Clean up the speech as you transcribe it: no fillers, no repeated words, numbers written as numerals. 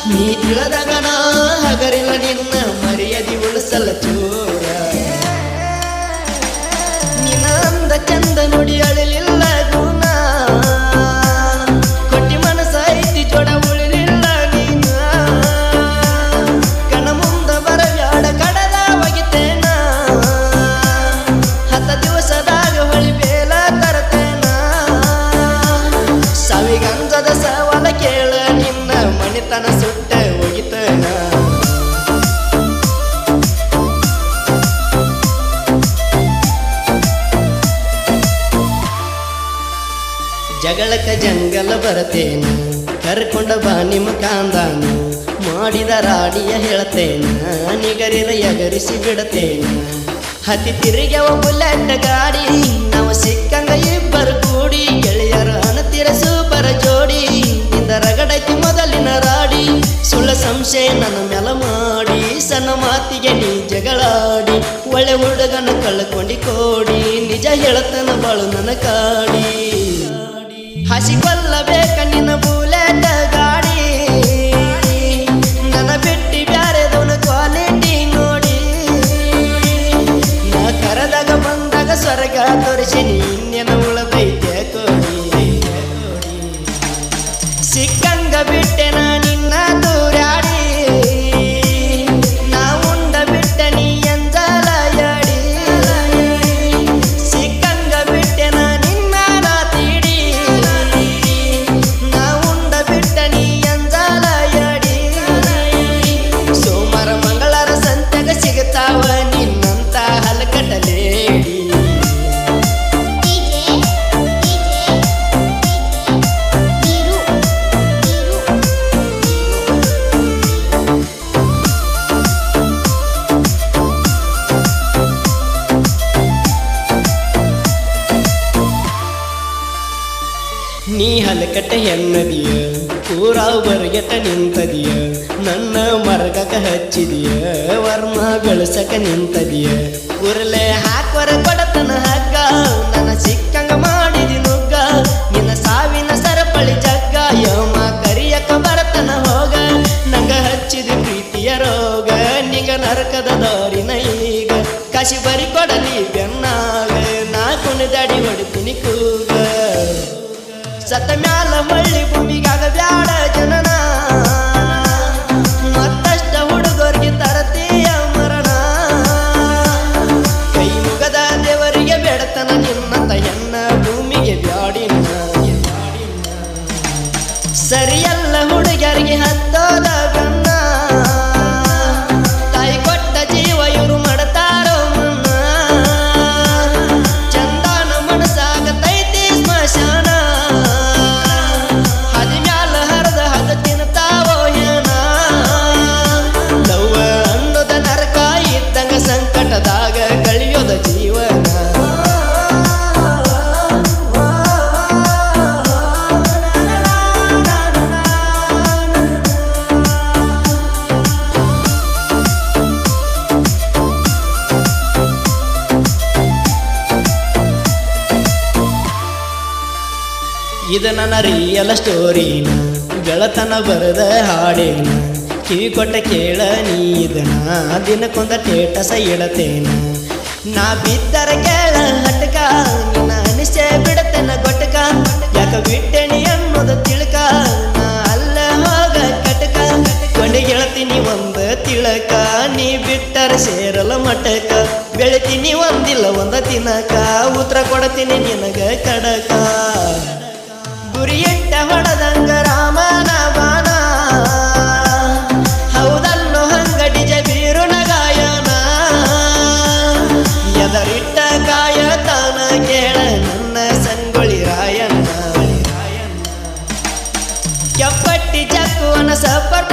ನೀ ತಿಳಿದಗನ ಹಗರಿಲ್ಲ ನಿನ್ನ ಮರ್ಯಾದಿ ಉಳಿಸಲ್ಲ ಚೂರ ನಿನ್ನ ಅಂದ ಚಂದ ನುಡಿ ಅಳಲಿಲ್ಲ ಗುಣ ಕೊಟ್ಟಿ ಮನಸ ಐತಿ ಜೋಡ ಉಳಿಲಿಲ್ಲ ನೀನ ಕಣ ಮುಂದ ಬರಬ್ಯಾಡ ಕಡದ ಒಗಿತೇನ 10 ದಿವಸದಾಗ ಹೊಳಿ ಬೇಲ ತರತೇನ ಸಾವಿಗಂಜದ ಸವಾಲ ಕೇಳ ನಿನ್ನ ಮಣಿತನ ಸುಟ್ಟ ಹೋಗಿತೇನ ಜಗಳಕ ಜಂಗಲ ಬರತೇನ ಕರ್ಕೊಂಡ ಬಾ ನಿಮ್ಮ ಕಾಂದಾನ ಮಾಡಿದ ರಾಡಿಯ ಹೇಳ್ತೇನ ನಿಗರಿರ ಎಗರಿಸಿ ಬಿಡತೇನ ಹತ್ತಿ ತಿರುಗ್ಯವ ಬುಲೆಟ್ ಗಾಡಿ ನಾವು ಸಿಕ್ಕಂಗ ಇಬ್ಬರು ಕೂಡಿ ಗೆಳೆಯರ ಅನತಿರ ಸೂಪರ ಜೋಡಿ ಇಂದ ರಗಡೈತಿ ಮೊದಲಿನ ರಾಡಿ ಸುಳ್ಳ ಸಂಶಯ ನನ್ನ ಮೆಲ ಮಾಡಿ ಸಣ್ಣ ಮಾತಿಗೆ ನೀ ಜಗಳಾಡಿ ಒಳ್ಳೆ ಹುಡುಗನ ಕಳ್ಕೊಂಡಿ ಕೋಡಿ ನಿಜ ಹೇಳತನ ಬಾಳು ನನ್ನ ಕಾಡಿ ಹಸಿಕೊಲ್ಲಬೇಕ ನಿನ್ನ ಬುಲೆಟ್ ಗಾಡಿ ನನ್ನ ಬಿಟ್ಟಿ ಬ್ಯಾರೆದವನ ಕ್ವಾಲಿಟಿ ನೋಡಿ ನಾ ಕರೆದಾಗ ಬಂದಾಗ ಸ್ವರ್ಗ ತೋರಿಸಿ ಇನ್ನೇನ ಉಳದೈತೆ ಕೋಡಿ ಸಿಕ್ಕಂಗ ಬಿಟ್ಟೆ ನಾ ನಿನ್ನ ದೂರಾಡಿ ನಾ ಉಂಡ ಬಿಟ್ಟ ನೀ ಎಂಜಲ ಯಾಡಿ ಸಿಕ್ಕಂಗ ಬಿಟ್ಟೆ ನಾ ನಿನ್ನ ರಾತಿಡಿ ನಾ ಉಂಡ ಬಿಟ್ಟ ನೀ ಎಂಜಲ ಯಾಡಿ ಸೋಮವಾರ ಮಂಗಳವಾರ ಸಂತ್ಯಾಗ ಸಿಗುತ್ತಾವ ನಿನ್ನಂತ ಹಲಕಟಲೇಡಿ ನೀ ಹಲಕಟ್ಟ ಹೆನ್ನದಿಯ ಊರಾವ್ ಬರಗೆಟ ನಿಂತದಿಯ ನನ್ನ ಮರಗಕ ಹಚ್ಚಿದಿಯ ವರ್ಮ ಬೆಳಸಕ ನಿಂತದಿಯ ಉರ್ಲೆ ಹಾಕ್ವರ ಕೊಡತನ ಹಗ್ಗ ನನ್ನ ಸಿಕ್ಕಂಗ ಮಾಡಿದಿ ನುಗ್ಗ ನಿನ್ನ ಸಾವಿನ ಸರಪಳಿ ಜಗ್ಗ ಯಮ ಕರಿಯಕ ಬರತನ ಹೋಗ ನಂಗ ಹಚ್ಚಿದಿ ಪ್ರೀತಿಯ ರೋಗ ನಿಗ ನರಕದ ದಾರಿನ ಈಗ ಕಾಶಿ ಬರಿ ಕೊಡಲಿ ಬೆನ್ನಾಗ ನಾ ಕುಣಿದಾಡಿ ಹೊಡಿತೀನಿ ಕೂಗ ಸತ್ತ ಮ್ಯಾಲ ಮಳ್ಳಿ ಭೂಮಿಗಾಗ ಬ್ಯಾಡ ಜನನ ಮತ್ತಷ್ಟ ಹುಡುಗರಿಗೆ ತರತೀಯ ಮರಣ ಕೈ ಮುಗದ ದೇವರಿಗೆ ಬೇಡತನ ನಿನ್ನಂತ ಹೆಣ್ಣ ಭೂಮಿಗೆ ಬ್ಯಾಡಿನ ಸರಿಯಲ್ಲ ಹುಡುಗರಿಗೆ ಹತ್ತೋದ ಗನ್ನ ತಾಯಿ ಕೊಟ್ಟ ಜೀವ ಇವರು ಮಾಡತಾರೋ ಮನ್ನ ಚಂದಾನ ಮನಸಾಗತೈತಿ ಸ್ಮಶಾನ ಸಂಕಟದಾಗ ಕಳಿಯೋದ ಜೀವನ ಇದು ನನ್ನ ರಿಯಲ್ ಸ್ಟೋರಿನ ಗೆಳತನ ಬರದ ಹಾಡೇನ ಕಿವಿ ಕೊಟ್ಟ ಕೇಳ ನೀದನ ದಿನಕ್ಕೊಂದ ಟೇಟಸ ಇಡತೇನ ನಾ ಬಿದ್ದರ ಕೇಳ ಹಟಕ ನಿನ್ನ ಅನಿಸೆ ಬಿಡತೇನ ಗೊಟ್ಟಕ ಯಾಕ ಬಿಟ್ಟೆನಿ ಅನ್ನೋದು ತಿಳ್ಕ ನಾ ಅಲ್ಲ ಹೋಗ ಕಟಕ ಕೊಂಡಿ ಗೆಳತೀನಿ ಒಂದ ತಿಳಕ ನೀ ಬಿಟ್ಟರ ಸೇರಲ್ಲ ಮಟಕ ಬೆಳಿತೀನಿ ಒಂದಿಲ್ಲ ಒಂದ ತಿನ್ನಕ ಉತ್ತರ ಕೊಡತೀನಿ ನಿನಗ ಕಡಕ ಗುರಿ ಇಟ್ಟ ಹೊಡದಂಗ ರಾಮನ ಬಾಣ ಹೌದಲ್ಲೋ ಹಂಗ ಡಿಜ ಬೀರುನ ಗಾಯನ ಎದರಿಟ್ಟ ಕಾಯತಾನ ಕೇಳ ನನ್ನ ಸಂಗೊಳ್ಳಿ ರಾಯಣ್ಣ ಕೆಪ್ಪಟ್ಟಿ ಚಕ್ಕುವನ ಸಪಟ